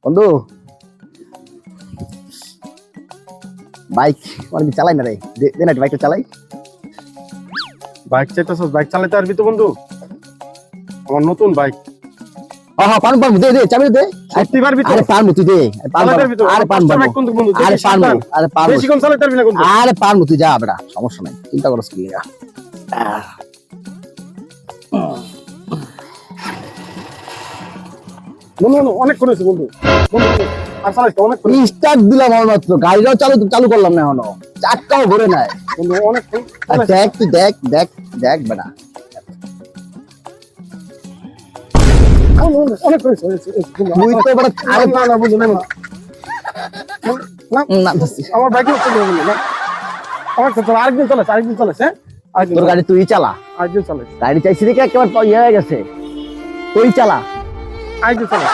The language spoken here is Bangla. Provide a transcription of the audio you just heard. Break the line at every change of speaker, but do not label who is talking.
বন্ধু বাইক মানে কি চালাই না রে, দে না বাইকটা চালাই।
বাইক চাইতেছস, বাইক চালাতে পারবি তো বন্ধু? আমার নতুন বাইক।
হ্যাঁ পারবো পারবো, দে দে চাবি দে।
সত্যি পারবি তো?
আরে পারবো, তুই দে।
চালাতে পারবি তো?
আরে পারবো
বাইক কোন বন্ধু?
আরে পারবো আরে পারবো
বেশি কম চালাতে পারবি না বন্ধু?
আরে পারবো, তুই যা বেটা, সমস্যা নাই, চিন্তা করছ কি লাগা।
বন্ধু অনেক করেছে বন্ধু, বন্ধু আর চালাইস তো অনেক করেছে
স্টার্ট দিলাম আমার মাত্র, গাড়িটাও চালু করলাম না এখনো, চাকাও ঘুরে নাই।
বন্ধু, অনেক
আর দেখ তুই দেখ দেখ দেখ বেটা,
অনেক করেছে।
তুই তো বেটা আরে
না বন্ধু, না
না
আমার বাইকে বন্ধু না, আমার তো আরেকদিন চালাস, আরেকদিন চালাস, হ্যাঁ
তোর গাড়ি তুই চালা,
আরেকদিন চালাস,
গাড়ি চাইছি দেখে একেবারে ইয়ে হয়ে গেছে, তুই চালা।
আরেকদিন চালাস।